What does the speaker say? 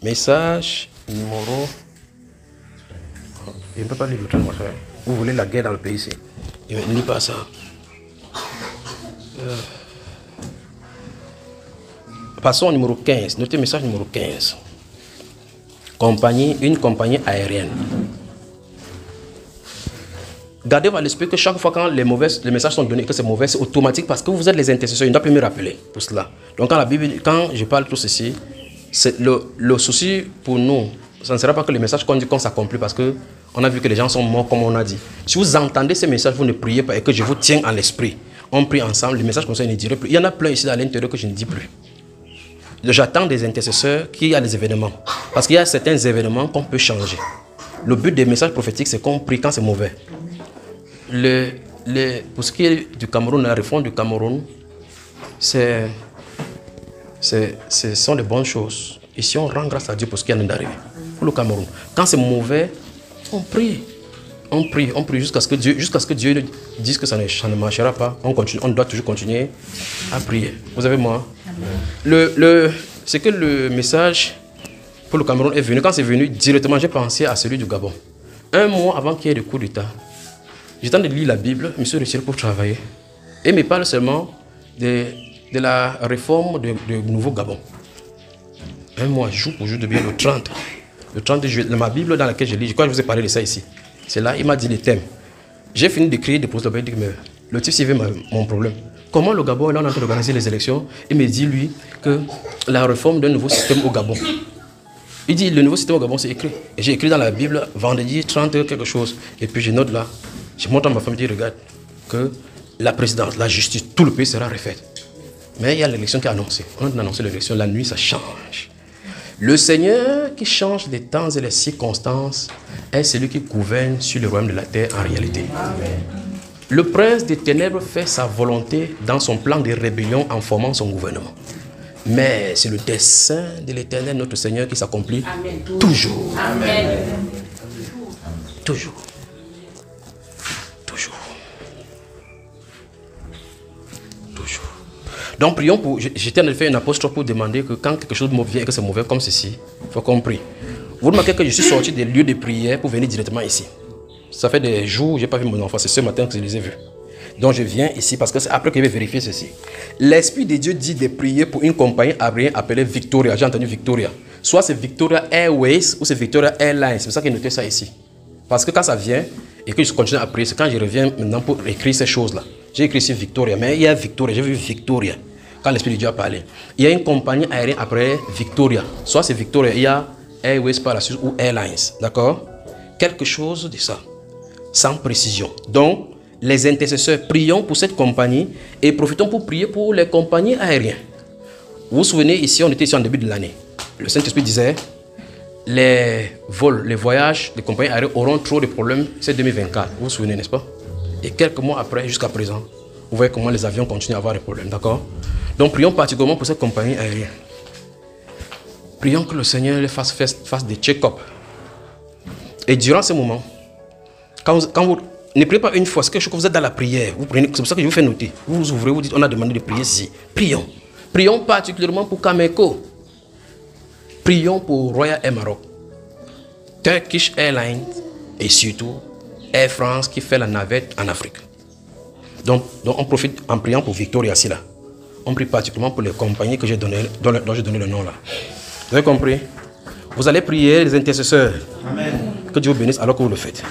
Message numéro... Je ne peux pas lire le truc, mon frère. Vous voulez la guerre dans le pays ici. Ne lis pas ça. Passons au numéro 15. Notez message numéro 15. Une compagnie aérienne. Gardez à l'esprit que chaque fois quand les messages sont donnés, que c'est mauvais, c'est automatique parce que vous êtes les intercesseurs. Il ne doit plus me rappeler pour cela. Donc quand la Bible, quand je parle tout ceci, c'est le souci pour nous, ça ne sera pas que les messages qu'on dit qu'on s'accomplit parce qu'on a vu que les gens sont morts comme on a dit. Si vous entendez ces messages, vous ne priez pas et que je vous tiens en l'esprit. On prie ensemble, les messages comme ça, je ne dirai plus. Il y en a plein ici à l'intérieur que je ne dis plus. J'attends des intercesseurs qui a des événements. Parce qu'il y a certains événements qu'on peut changer. Le but des messages prophétiques, c'est qu'on prie quand c'est mauvais. Pour ce qui est du Cameroun, la réforme du Cameroun, ce sont de bonnes choses. Ici, on rend grâce à Dieu pour ce qui vient d'arriver. Pour le Cameroun. Quand c'est mauvais, on prie. On prie jusqu'à ce que Dieu dise que ça ne marchera pas. On doit toujours continuer à prier. Vous avez moi? C'est que le message pour le Cameroun est venu. Quand c'est venu, directement, j'ai pensé à celui du Gabon. Un mois avant qu'il y ait le coup d'État, j'étais en train de lire la Bible, je me suis retiré pour travailler. Et il me parle seulement de la réforme du nouveau Gabon. Un mois, jour pour jour, de bien le 30. Le 30 juillet, ma Bible dans laquelle je lis, je crois que je vous ai parlé de ça ici. C'est là, il m'a dit les thèmes. J'ai fini d'écrire des postes, il dit mais le type suivait mon problème. Comment le Gabon est là en train d'organiser les élections? Il me dit, lui, que la réforme d'un nouveau système au Gabon. Il dit, le nouveau système au Gabon, c'est écrit. Et j'ai écrit dans la Bible, vendredi 30 quelque chose. Et puis je note là, je montre à ma femme, je dis, regarde, que la présidence, la justice, tout le pays sera refait. Mais il y a l'élection qui est annoncée. On a annoncé l'élection, la nuit, ça change. Le Seigneur qui change les temps et les circonstances est celui qui gouverne sur le royaume de la terre en réalité. Amen. Le prince des ténèbres fait sa volonté dans son plan de rébellion en formant son gouvernement. Mais c'est le dessein de l'Éternel, notre Seigneur, qui s'accomplit toujours. Amen. Toujours. Toujours. Toujours. Donc prions pour... J'étais en train de faire une apostrophe pour demander que quand quelque chose vient et que c'est mauvais comme ceci, il faut qu'on prie. Vous remarquez que je suis sorti des lieux de prière pour venir directement ici. Ça fait des jours, je n'ai pas vu mon enfant, c'est ce matin que je les ai vus. Donc je viens ici parce que c'est après que je vais vérifier ceci. L'Esprit de Dieu dit de prier pour une compagnie aérienne appelée Victoria. J'ai entendu Victoria. Soit c'est Victoria Airways ou c'est Victoria Airlines. C'est pour ça que j'ai noté ça ici. Parce que quand ça vient et que je continue à prier, c'est quand je reviens maintenant pour écrire ces choses-là. J'ai écrit ici Victoria, mais il y a Victoria, j'ai vu Victoria. Quand l'Esprit de Dieu a parlé. Il y a une compagnie aérienne après Victoria. Soit c'est Victoria, il y a Airways par la suite ou Airlines. D'accord? Quelque chose de ça. Sans précision. Donc, les intercesseurs, prions pour cette compagnie et profitons pour prier pour les compagnies aériennes. Vous vous souvenez, ici, on était ici en début de l'année. Le Saint-Esprit disait, les vols, les voyages des compagnies aériennes auront trop de problèmes, c'est 2024. Vous vous souvenez, n'est-ce pas? Et quelques mois après, jusqu'à présent, vous voyez comment les avions continuent à avoir des problèmes, d'accord? Donc, prions particulièrement pour cette compagnie aérienne. Prions que le Seigneur les fasse des check-up. Et durant ce moment, quand vous ne priez pas une fois, c'est quelque chose que vous êtes dans la prière. Vous prenez, c'est pour ça que je vous fais noter. Vous vous ouvrez, vous dites, on a demandé de prier ici. Prions. Prions particulièrement pour Cameco. Prions pour Royal Air Maroc, Turkish Airlines et surtout Air France qui fait la navette en Afrique. Donc on profite en priant pour Victoria ici là. On prie particulièrement pour les compagnies que j'ai donné, dont j'ai donné le nom là. Vous avez compris? Vous allez prier les intercesseurs. Amen. Que Dieu vous bénisse alors que vous le faites.